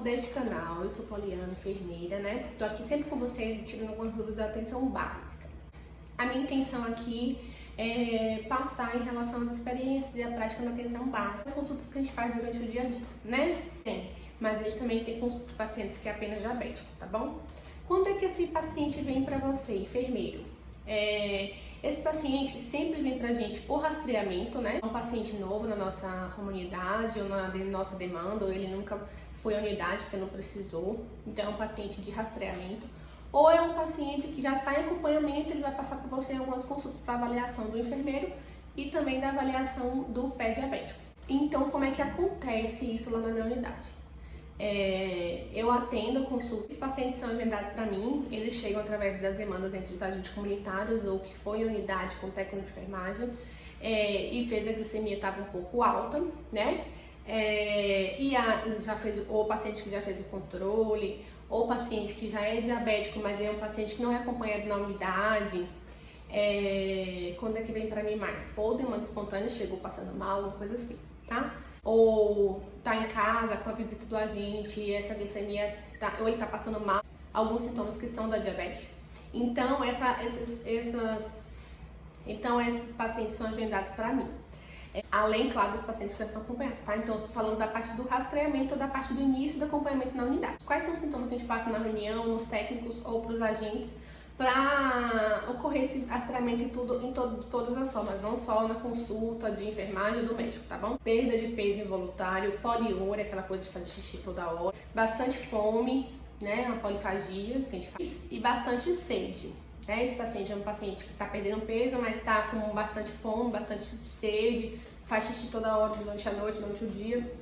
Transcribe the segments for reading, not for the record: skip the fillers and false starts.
deste canal. Eu sou Poliana, enfermeira, né? Tô aqui sempre com vocês, tirando algumas dúvidas da atenção básica. A minha intenção aqui é passar em relação às experiências e a prática na atenção básica, as consultas que a gente faz durante o dia a dia, né? Mas a gente também tem consulta de pacientes que é apenas diabético, tá bom? Quando é que esse paciente vem para você, enfermeiro? Esse paciente sempre vem pra gente por rastreamento, né? É um paciente novo na nossa comunidade ou na nossa demanda, ou ele nunca foi à unidade porque não precisou, então é um paciente de rastreamento. Ou é um paciente que já está em acompanhamento, ele vai passar por você em algumas consultas para avaliação do enfermeiro e também da avaliação do pé diabético. Então, como é que acontece isso lá na minha unidade? Eu atendo a consulta. Os pacientes são agendados para mim, eles chegam através das demandas entre os agentes comunitários ou que foi em unidade com técnico de enfermagem e fez a glicemia estava um pouco alta, né? Já fez, ou o paciente que já fez o controle, ou o paciente que já é diabético, mas é um paciente que não é acompanhado na unidade. Quando é que vem para mim mais? Ou demanda espontânea, chegou passando mal, uma coisa assim, tá? Ou tá em casa com a visita do agente e essa glicemia ou ele tá passando mal, alguns sintomas que são da diabetes. Então, esses pacientes são agendados para mim. Além, claro, dos pacientes que já estão acompanhados, tá? Então, eu estou falando da parte do rastreamento ou da parte do início do acompanhamento na unidade. Quais são os sintomas que a gente passa na reunião, nos técnicos ou para os agentes, para ocorrer esse rastreamento em todas as formas, não só na consulta de enfermagem do médico, tá bom? Perda de peso involuntário, poliúria, aquela coisa de fazer xixi toda hora, bastante fome, né, uma polifagia que a gente faz, e bastante sede. Esse paciente é um paciente que está perdendo peso, mas está com bastante fome, bastante sede, faz xixi toda hora durante a noite, durante o dia,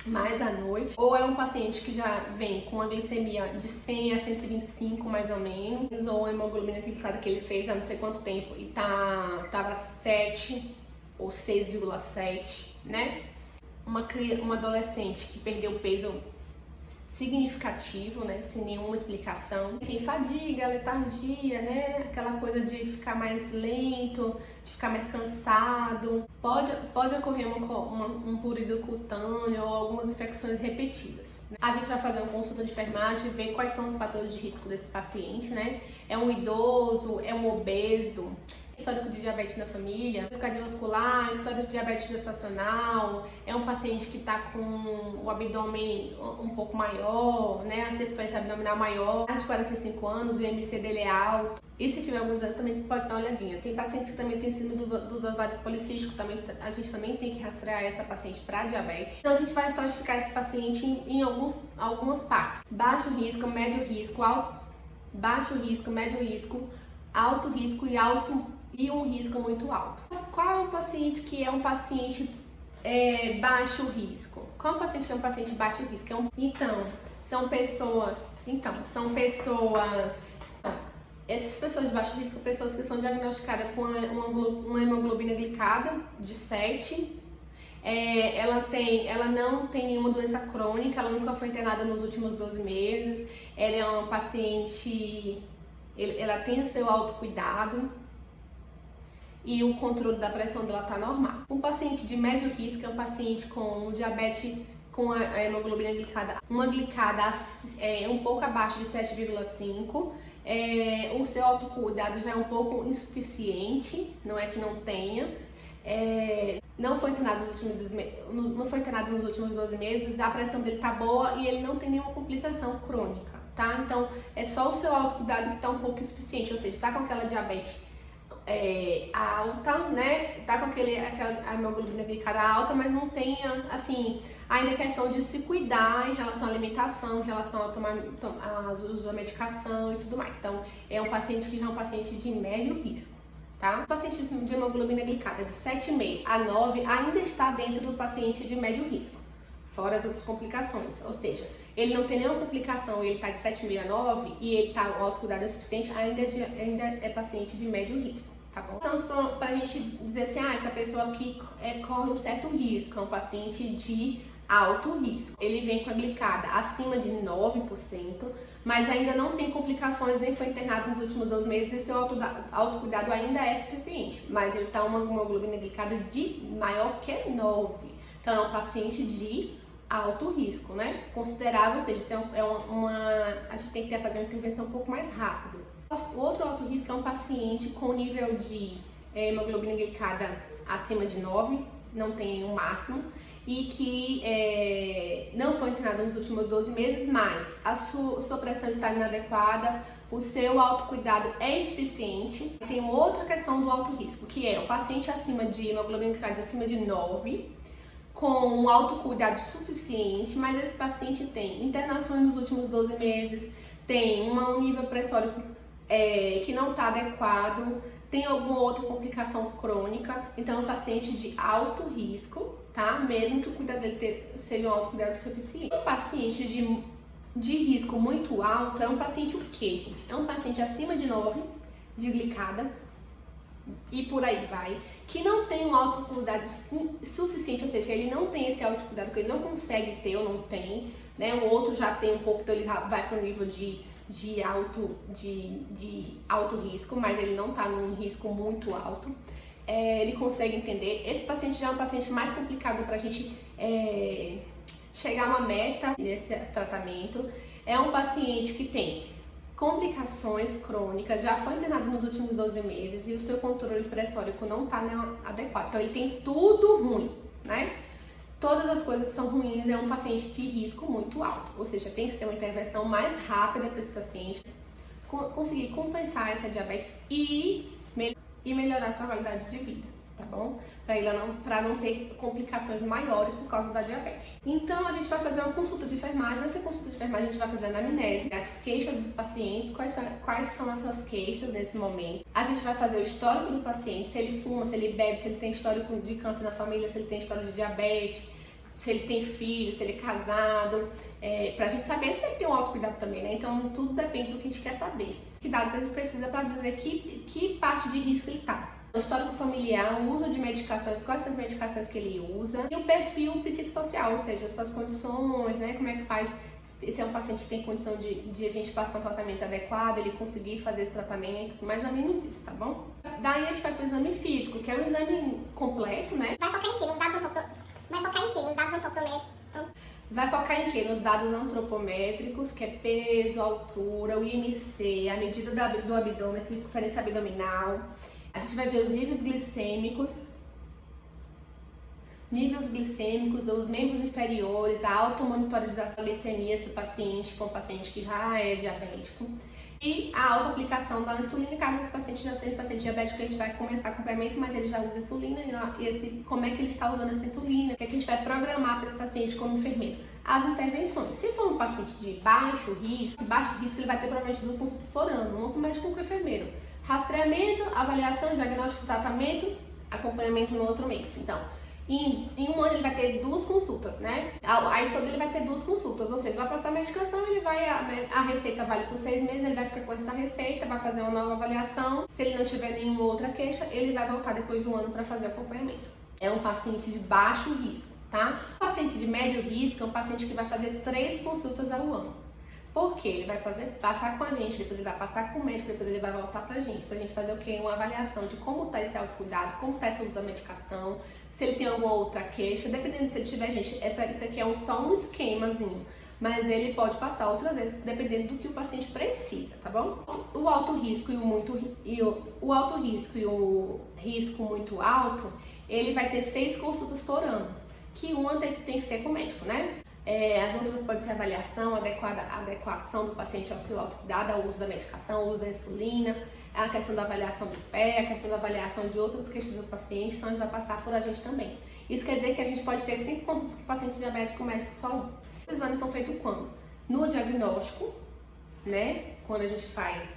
mais à noite. Ou é um paciente que já vem com uma glicemia de 100 a 125 mais ou menos, ou a hemoglobina glicada que ele fez há não sei quanto tempo e tava 7 ou 6,7, né? Uma adolescente que perdeu peso significativo, né, sem nenhuma explicação. Tem fadiga, letargia, né, aquela coisa de ficar mais lento, de ficar mais cansado. Pode ocorrer um prurido cutâneo ou algumas infecções repetidas. A gente vai fazer uma consulta de enfermagem, ver quais são os fatores de risco desse paciente, né? É um idoso, é um obeso, histórico de diabetes na família, cardiovascular, história de diabetes gestacional, é um paciente que está com o abdômen um pouco maior, né, a circunferência abdominal maior, mais de 45 anos, o IMC dele é alto. E se tiver alguns anos também pode dar uma olhadinha. Tem pacientes que também têm síndrome dos ovários policísticos, a gente também tem que rastrear essa paciente para diabetes. Então a gente vai estratificar esse paciente em algumas partes. Baixo risco, médio risco, alto risco e um risco muito alto. Qual é um paciente que é um paciente baixo risco? Qual é um paciente que é um paciente baixo risco? Essas pessoas de baixo risco, pessoas que são diagnosticadas com uma hemoglobina glicada de 7, ela não tem nenhuma doença crônica, ela nunca foi internada nos últimos 12 meses, ela é uma paciente, ela tem o seu autocuidado e o controle da pressão dela está normal. Um paciente de médio risco é um paciente com diabetes com a hemoglobina glicada, uma glicada um pouco abaixo de 7,5. O seu autocuidado já é um pouco insuficiente, não é que não tenha. Não foi internado nos últimos 12 meses, a pressão dele tá boa e ele não tem nenhuma complicação crônica, tá? Então, é só o seu autocuidado que tá um pouco insuficiente, ou seja, tá com aquela diabetes alta, né? Tá com a hemoglobina glicada alta, mas não tem, assim, ainda questão de se cuidar em relação à alimentação, em relação a uso da medicação e tudo mais. Então, é um paciente que já é um paciente de médio risco, tá? O paciente de hemoglobina glicada de 7,5 a 9 ainda está dentro do paciente de médio risco, fora as outras complicações, ou seja, ele não tem nenhuma complicação e ele está de 7,5 a 9 e ele está com autocuidado suficiente, ainda é paciente de médio risco. Tá bom? Estamos para a gente dizer assim, essa pessoa aqui corre um certo risco, é um paciente de alto risco. Ele vem com a glicada acima de 9%, mas ainda não tem complicações, nem foi internado nos últimos 12 meses e seu autocuidado ainda é suficiente, mas ele está uma hemoglobina glicada de maior que 9. Então é um paciente de alto risco, né? Considerável, ou seja, a gente tem que fazer uma intervenção um pouco mais rápido. O outro alto risco é um paciente com nível de hemoglobina glicada acima de 9, não tem o máximo, e que não foi internado nos últimos 12 meses, mas a sua pressão está inadequada, o seu autocuidado é insuficiente. Tem outra questão do alto risco, que é o paciente acima de hemoglobina glicada acima de 9, com um autocuidado suficiente, mas esse paciente tem internações nos últimos 12 meses, tem um nível pressórico que não está adequado, tem alguma outra complicação crônica, então é um paciente de alto risco, tá? Mesmo que o cuidado dele seja um autocuidado suficiente. Um paciente de risco muito alto é um paciente o quê, gente? É um paciente acima de 9 de glicada e por aí vai, que não tem um autocuidado suficiente, ou seja, ele não tem esse autocuidado que ele não consegue ter ou não tem, né? O outro já tem um pouco, então ele vai para o nível de alto risco, mas ele não está num risco muito alto. Ele consegue entender. Esse paciente já é um paciente mais complicado para a gente chegar a uma meta nesse tratamento. É um paciente que tem complicações crônicas, já foi internado nos últimos 12 meses e o seu controle pressórico não está adequado. Então ele tem tudo ruim, né? Todas as coisas são ruins, é um paciente de risco muito alto, ou seja, tem que ser uma intervenção mais rápida para esse paciente conseguir compensar essa diabetes e melhorar sua qualidade de vida, tá bom? Para não ter complicações maiores por causa da diabetes. Então a gente vai fazer uma consulta de enfermagem. Nessa consulta de enfermagem a gente vai fazer a anamnese, as queixas dos pacientes, quais são essas queixas nesse momento. A gente vai fazer o histórico do paciente, se ele fuma, se ele bebe, se ele tem histórico de câncer na família, se ele tem histórico de diabetes, se ele tem filho, se ele é casado, pra gente saber se ele tem um autocuidado também, né? Então tudo depende do que a gente quer saber. Que dados a gente precisa para dizer que parte de risco ele tá. O histórico familiar, o uso de medicações, quais são as medicações que ele usa e o perfil psicossocial, ou seja, suas condições, né? Como é que faz, se é um paciente que tem condição de a gente passar um tratamento adequado, ele conseguir fazer esse tratamento, mais ou menos isso, tá bom? Daí a gente vai pro exame físico, que é um exame completo, né? Vai focar em quê? Nos dados antropométricos? Vai focar em quê? Nos dados antropométricos, que é peso, altura, o IMC, a medida do abdômen, a circunferência abdominal. A gente vai ver os níveis glicêmicos, os membros inferiores, a automonitorização da glicemia, se o paciente for um paciente que já é diabético. E a autoaplicação da insulina, caso esse paciente já seja paciente diabético, a gente vai começar acompanhamento, mas ele já usa insulina, e como é que ele está usando essa insulina, o que é que a gente vai programar para esse paciente como enfermeiro. As intervenções. Se for um paciente de baixo risco, ele vai ter provavelmente 2 consultas por ano, uma com o médico e com o enfermeiro. Rastreamento, avaliação, diagnóstico, tratamento, acompanhamento no outro mês. Então, em um ano ele vai ter 2 consultas, né? Aí todo ele vai ter 2 consultas, ou seja, ele vai passar a medicação, a receita vale por 6 meses, ele vai ficar com essa receita, vai fazer uma nova avaliação. Se ele não tiver nenhuma outra queixa, ele vai voltar depois de um ano para fazer acompanhamento. É um paciente de baixo risco, tá? O paciente de médio risco é um paciente que vai fazer 3 consultas ao ano. Porque ele vai passar com a gente, depois ele vai passar com o médico, depois ele vai voltar pra gente fazer o quê? Uma avaliação de como tá esse autocuidado, como tá esse uso da medicação, se ele tem alguma outra queixa, dependendo se ele tiver, gente, isso aqui é só um esquemazinho, mas ele pode passar outras vezes, dependendo do que o paciente precisa, tá bom? O alto risco o alto risco e o risco muito alto, ele vai ter 6 consultas por ano, que uma tem que ser com o médico, né? As outras podem ser avaliação, adequação do paciente ao seu autocuidado, ao uso da medicação, ao uso da insulina, a questão da avaliação do pé, a questão da avaliação de outras questões do paciente, então a gente vai passar por a gente também. Isso quer dizer que a gente pode ter 5 consultas com o paciente diabético, com o médico só um. Os exames são feitos quando? No diagnóstico, né? Quando a gente faz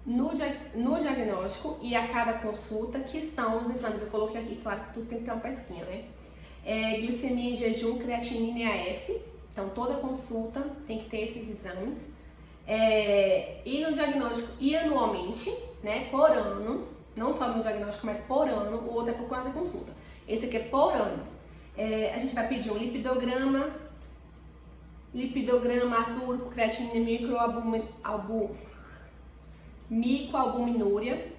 no diagnóstico e a cada consulta, que são os exames. Eu coloquei aqui, claro que tudo tem que ter uma pesquinha, né? Glicemia em jejum, creatinina e AS. Então, toda consulta tem que ter esses exames. E no diagnóstico e anualmente, né? Por ano. Não só no diagnóstico, mas por ano. O outro é por cada consulta. Esse aqui é por ano. A gente vai pedir um lipidograma, ácido úrico, creatinina, microalbuminúria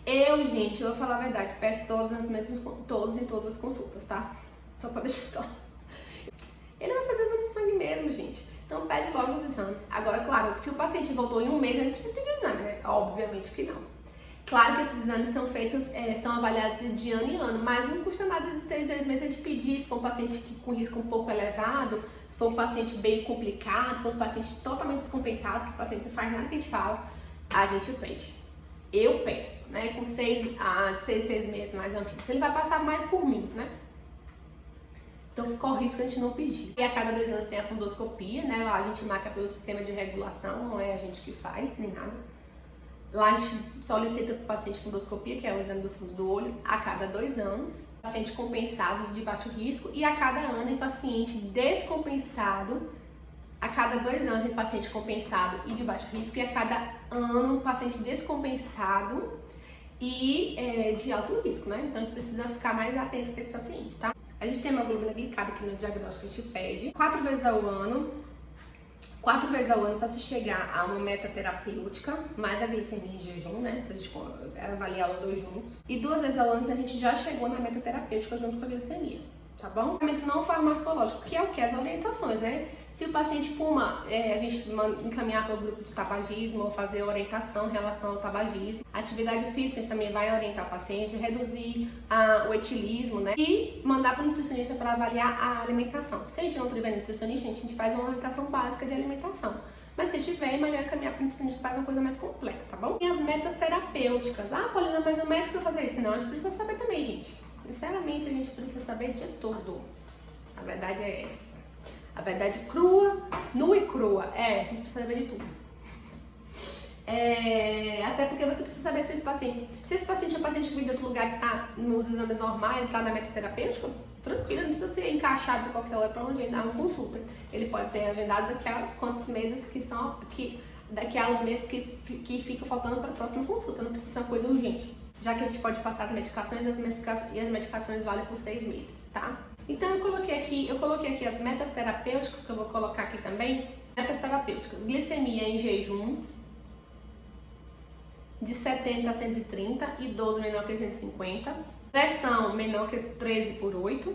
Gente, eu vou falar a verdade, peço todos em todas as consultas, tá? Só pra deixar claro. Ele vai fazer exame de sangue mesmo, gente. Então pede logo os exames. Agora, claro, se o paciente voltou em um mês, ele não precisa pedir exame, né? Obviamente que não. Claro que esses exames são feitos, são avaliados de ano em ano, mas não custa nada de 6 meses a gente pedir, se for um paciente com risco um pouco elevado, se for um paciente bem complicado, se for um paciente totalmente descompensado, que o paciente não faz nada que a gente fala, a gente pede. Eu peço, né? Com 6 meses mais ou menos. Ele vai passar mais por mim, né? Então corre risco a gente não pedir. E a cada 2 anos tem a fundoscopia, né? Lá a gente marca pelo sistema de regulação, não é a gente que faz, nem nada. Lá a gente solicita para o paciente fundoscopia, que é o exame do fundo do olho, a cada 2 anos. Pacientes compensados de baixo risco e a cada ano em paciente descompensado. A cada 2 anos em paciente compensado e de baixo risco e a cada ano paciente descompensado e de alto risco, né? Então a gente precisa ficar mais atento com esse paciente, tá? A gente tem uma hemoglobina glicada que no diagnóstico a gente pede 4 vezes ao ano para se chegar a uma meta terapêutica, mais a glicemia em jejum, né? Pra gente avaliar os dois juntos. E 2 vezes ao ano a gente já chegou na meta terapêutica junto com a glicemia, tá bom? Tratamento não farmacológico, que é o que? As orientações, né? Se o paciente fuma, a gente encaminhar para o grupo de tabagismo ou fazer orientação em relação ao tabagismo. Atividade física, a gente também vai orientar o paciente, reduzir o etilismo, né? E mandar para o nutricionista para avaliar a alimentação. Se a gente não tiver nutricionista, a gente faz uma orientação básica de alimentação. Mas se tiver, é melhor encaminhar para o nutricionista que faz uma coisa mais completa, tá bom? E as metas terapêuticas. Ah, Paulina, mas o médico para fazer isso? Não, a gente precisa saber também, gente. Sinceramente, a gente precisa saber de tudo. A verdade é essa. A verdade crua, nua e crua, a gente precisa saber de tudo. Até porque você precisa saber se esse paciente é um paciente que vem de outro lugar que está nos exames normais, está na meta terapêutica, tranquilo, não precisa ser encaixado de qualquer hora para agendar uma consulta. Ele pode ser agendado daqui a quantos meses daqui a uns meses que fica faltando para a próxima consulta, não precisa ser uma coisa urgente. Já que a gente pode passar as medicações e as medicações valem por 6 meses, tá? Então eu coloquei aqui as metas terapêuticas que eu vou colocar aqui também. Metas terapêuticas: glicemia em jejum de 70 a 130 e 12 menor que 150. Pressão menor que 13/8.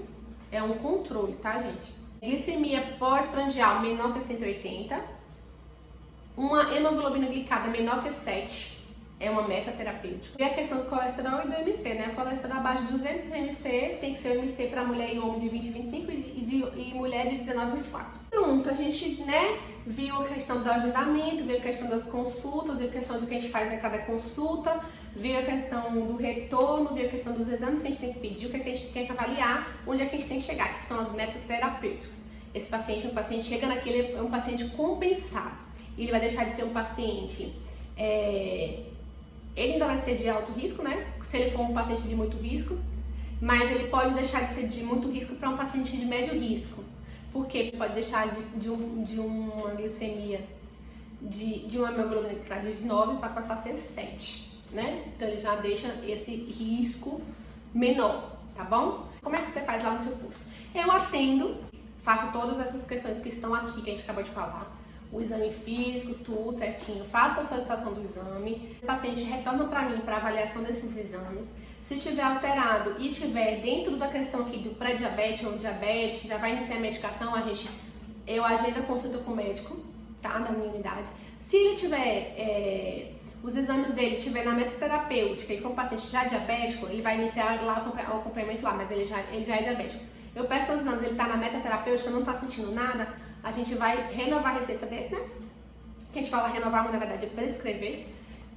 É um controle, tá, gente? Glicemia pós-prandial menor que 180. Uma hemoglobina glicada menor que 7. É uma meta terapêutica. E a questão do colesterol e do MC, né? O colesterol abaixo de 200 mC tem que ser o MC para mulher e homem de 20 a 25 e mulher de 19 a 24. Pronto, a gente, né, viu a questão do agendamento, viu a questão das consultas, viu a questão do que a gente faz em cada consulta, viu a questão do retorno, viu a questão dos exames que a gente tem que pedir, o que a gente tem que avaliar, onde é que a gente tem que chegar, que são as metas terapêuticas. Esse paciente, chega naquele, é um paciente compensado. Ele vai deixar de ser um paciente... Ele ainda vai ser de alto risco, né? Se ele for um paciente de muito risco, mas ele pode deixar de ser de muito risco para um paciente de médio risco. Por quê? Pode deixar de uma glicemia, de uma hemoglobina glicada de 9 para passar a ser 7, né? Então ele já deixa esse risco menor, tá bom? Como é que você faz lá no seu curso? Eu atendo, faço todas essas questões que estão aqui, que a gente acabou de falar. O exame físico, tudo certinho, faço a solicitação do exame, o paciente retorna para mim para avaliação desses exames. Se estiver alterado e estiver dentro da questão aqui do pré-diabetes ou diabetes, já vai iniciar a medicação, eu agendo a consulta com o médico, tá, da minha unidade. Se ele tiver, os exames dele estiver na meta terapêutica e for um paciente já diabético, ele vai iniciar lá o acompanhamento lá, mas ele já é diabético. Eu peço os exames, ele está na meta terapêutica, não está sentindo nada, a gente vai renovar a receita dele, né? Que a gente fala renovar, mas na verdade é prescrever.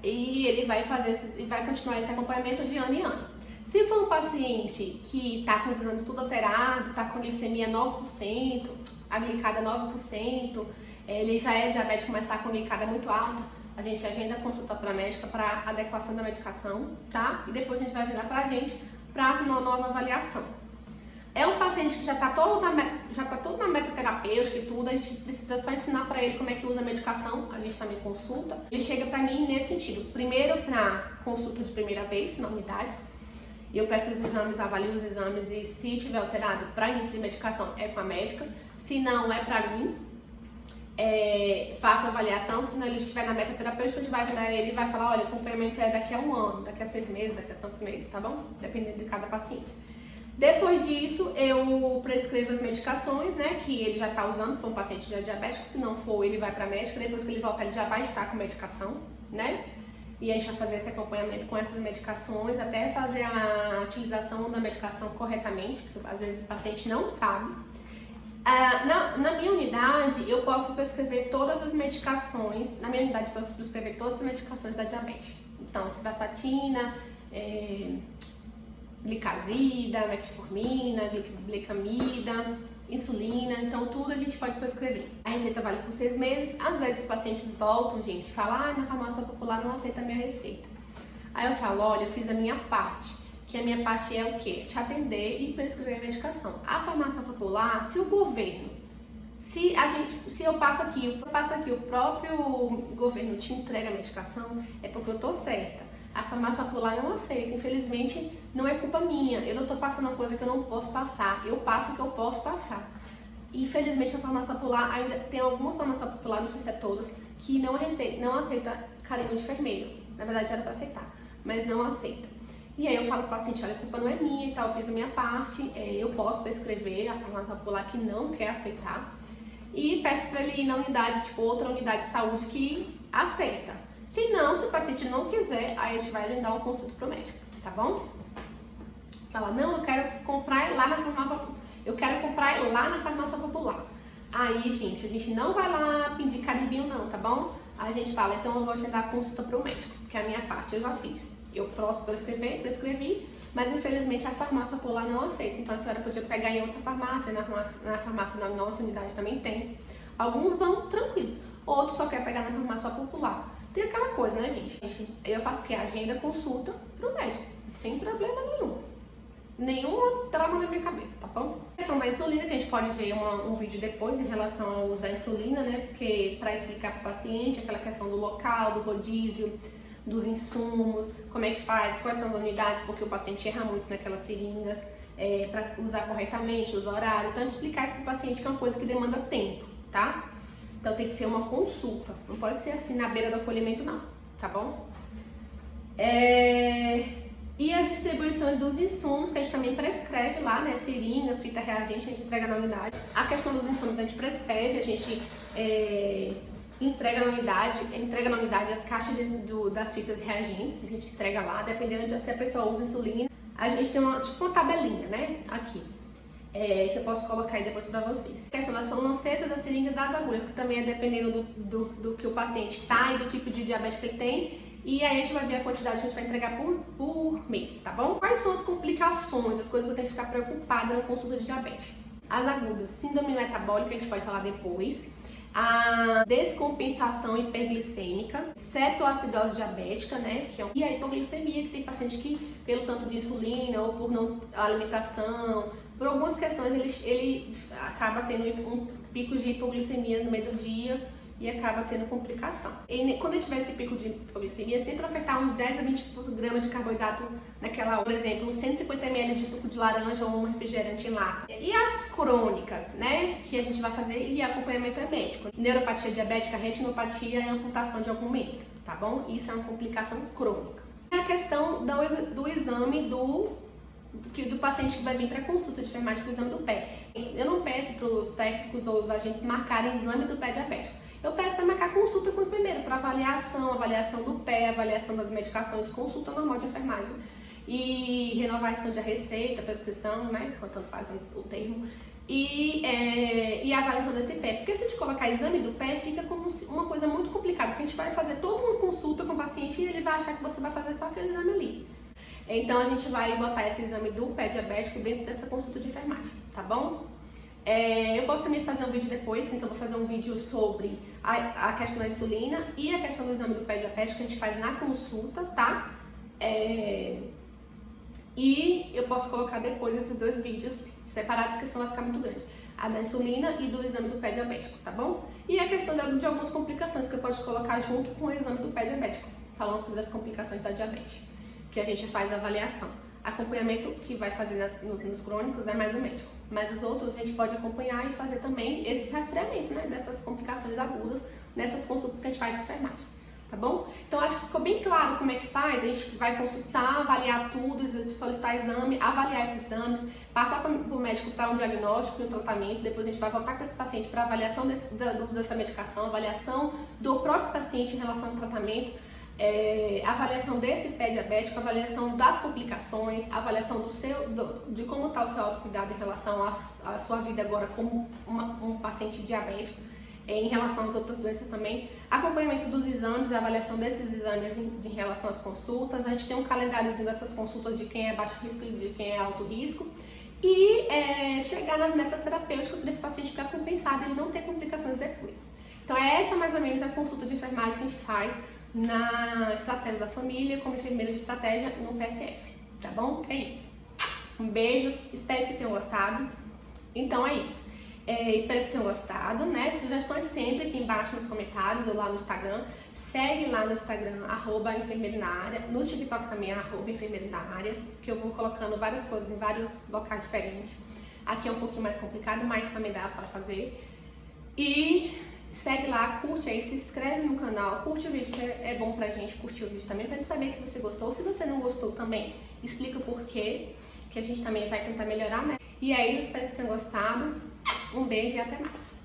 E ele vai vai continuar esse acompanhamento de ano em ano. Se for um paciente que está com os exames tudo alterado, está com glicemia 9%, a glicada 9%, ele já é diabético, mas está com glicada muito alta, a gente agenda a consulta para a médica para adequação da medicação, tá? E depois a gente vai agendar para a gente para uma nova avaliação. É um paciente que já está todo na meta terapêutica e tudo, a gente precisa só ensinar para ele como é que usa a medicação, a gente também consulta. Ele chega para mim nesse sentido, primeiro para consulta de primeira vez na unidade, eu peço os exames, avalio os exames e se tiver alterado para início de medicação é com a médica, se não é para mim. faça a avaliação. Se ele estiver na meta terapêutica, a gente vai agendar ele e vai falar, olha, o acompanhamento é daqui a 1 ano, daqui a 6 meses, daqui a tantos meses, tá bom? Dependendo de cada paciente. Depois disso, eu prescrevo as medicações, né, que ele já está usando, se for um paciente já diabético. Se não for, ele vai para a médica. Depois que ele voltar, ele já vai estar com medicação, né? E a gente vai fazer esse acompanhamento com essas medicações, até fazer a utilização da medicação corretamente, que às vezes o paciente não sabe. Na minha unidade, eu posso prescrever todas as medicações. Na minha unidade, eu posso prescrever todas as medicações da diabetes. Então, civastatina, glicazida, metformina, glicamida, insulina, então tudo a gente pode prescrever. A receita vale por 6 meses. Às vezes os pacientes voltam, gente, e falam, na farmácia popular não aceita a minha receita. Aí eu falo, olha, eu fiz a minha parte, que a minha parte é o quê? Te atender e prescrever a medicação. A farmácia popular, se o governo, se eu passo aqui, o próprio governo te entrega a medicação, é porque eu tô certa. A farmácia popular não aceita, infelizmente não é culpa minha, eu não tô passando uma coisa que eu não posso passar, eu passo o que eu posso passar. Infelizmente a farmácia popular, ainda tem algumas farmácias populares, não sei se é todas, que não aceita carimbo de enfermeiro. Na verdade era para aceitar, mas não aceita. E aí eu falo pro paciente, olha, a culpa não é minha e tal, eu fiz a minha parte, eu posso prescrever, a farmácia popular que não quer aceitar. E peço para ele ir na unidade, tipo outra unidade de saúde que aceita. Se não, se o paciente não quiser, aí a gente vai agendar um consulta pro médico, tá bom? Fala, não, eu quero comprar lá na farmácia popular. Aí, gente, a gente não vai lá pedir carimbinho não, tá bom? Aí a gente fala, então eu vou agendar a consulta pro médico, porque a minha parte eu já fiz. Eu posso prescrevi, mas infelizmente a farmácia popular não aceita. Então a senhora podia pegar em outra farmácia, na farmácia na nossa unidade também tem. Alguns vão tranquilos, outros só querem pegar na farmácia popular. Tem aquela coisa, né, gente? Eu faço que agenda consulta pro médico, sem problema nenhum. Nenhum trama na minha cabeça, tá bom? A questão da insulina, que a gente pode ver um vídeo depois em relação ao uso da insulina, né? Porque para explicar pro paciente aquela questão do local, do rodízio, dos insumos, como é que faz, quais são as unidades, porque o paciente erra muito naquelas seringas, para usar corretamente os horários. Então, explicar isso pro paciente que é uma coisa que demanda tempo, tá? Então tem que ser uma consulta, não pode ser assim na beira do acolhimento não, tá bom? E as distribuições dos insumos, que a gente também prescreve lá, né? Seringas, fita reagente, a gente entrega na unidade. A questão dos insumos a gente prescreve, a gente entrega na unidade as caixas das fitas reagentes, a gente entrega lá, dependendo de se a pessoa usa insulina. A gente tem uma tabelinha, né? Aqui. Que eu posso colocar aí depois pra vocês. A questão da lanceta, da seringa e das agulhas, que também é dependendo do que o paciente tá e do tipo de diabetes que ele tem. E aí a gente vai ver a quantidade que a gente vai entregar por mês, tá bom? Quais são as complicações, as coisas que eu tenho que ficar preocupada na consulta de diabetes? As agudas, síndrome metabólica, a gente pode falar depois. A descompensação hiperglicêmica, cetoacidose diabética, né? E a hipoglicemia, que tem paciente que, pelo tanto de insulina ou por não alimentação, por algumas questões, ele acaba tendo um pico de hipoglicemia no meio do dia e acaba tendo complicação. E quando ele tiver esse pico de hipoglicemia, sempre afetar uns 10 a 20 gramas de carboidrato naquela, por exemplo, 150 ml de suco de laranja ou um refrigerante em lata. E as crônicas, né, que a gente vai fazer e acompanhamento é médico. Neuropatia diabética, retinopatia e amputação de algum membro, tá bom? Isso é uma complicação crônica. E a questão do exame do paciente que vai vir para consulta de enfermagem para o exame do pé. Eu não peço para os técnicos ou os agentes marcarem exame do pé diabético. Eu peço para marcar consulta com o enfermeiro para avaliação do pé, avaliação das medicações, consulta normal de enfermagem. E renovação de receita, prescrição, né? Tanto faz o termo. E a avaliação desse pé. Porque se a gente colocar exame do pé, fica como uma coisa muito complicada. Porque a gente vai fazer toda uma consulta com o paciente e ele vai achar que você vai fazer só aquele exame ali. Então a gente vai botar esse exame do pé diabético dentro dessa consulta de enfermagem, tá bom? Eu posso também fazer um vídeo depois, então vou fazer um vídeo sobre a questão da insulina e a questão do exame do pé diabético que a gente faz na consulta, tá? E eu posso colocar depois esses dois vídeos separados, porque senão vai ficar muito grande. A da insulina e do exame do pé diabético, tá bom? E a questão de algumas complicações que eu posso colocar junto com o exame do pé diabético, falando sobre as complicações da diabetes, que a gente faz a avaliação. acompanhamento que vai fazer nos crônicos é mais o médico. Mas os outros a gente pode acompanhar e fazer também esse rastreamento, né, dessas complicações agudas, nessas consultas que a gente faz de enfermagem. Tá bom? Então acho que ficou bem claro como é que faz. A gente vai consultar, avaliar tudo, solicitar exame, avaliar esses exames, passar para o médico para um diagnóstico e um tratamento. Depois a gente vai voltar com esse paciente para avaliação do uso dessa medicação, avaliação do próprio paciente em relação ao tratamento, avaliação desse pé diabético, avaliação das complicações, avaliação de como está o seu autocuidado em relação à sua vida agora como um paciente diabético. Em relação às outras doenças também, acompanhamento dos exames, avaliação desses exames em relação às consultas. A gente tem um calendáriozinho dessas consultas de quem é baixo risco e de quem é alto risco. E chegar nas metas terapêuticas para esse paciente ficar compensado e ele não ter complicações depois. Então é essa mais ou menos a consulta de enfermagem que a gente faz na Estratégia da Família, como enfermeira de estratégia no PSF, tá bom? É isso. Um beijo, espero que tenham gostado. Então é isso. Espero que tenham gostado, né? Sugestões sempre aqui embaixo nos comentários ou lá no Instagram. Segue lá no Instagram, @enfermeiro-na-área. No TikTok também, @enfermeiro-na-área, que eu vou colocando várias coisas em vários locais diferentes. Aqui é um pouquinho mais complicado, mas também dá para fazer. E segue lá, curte aí, se inscreve no canal, curte o vídeo, que é bom pra gente curtir o vídeo também, pra gente saber se você gostou. Se você não gostou também, explica o porquê, que a gente também vai tentar melhorar, né? E aí, espero que tenham gostado. Um beijo e até mais!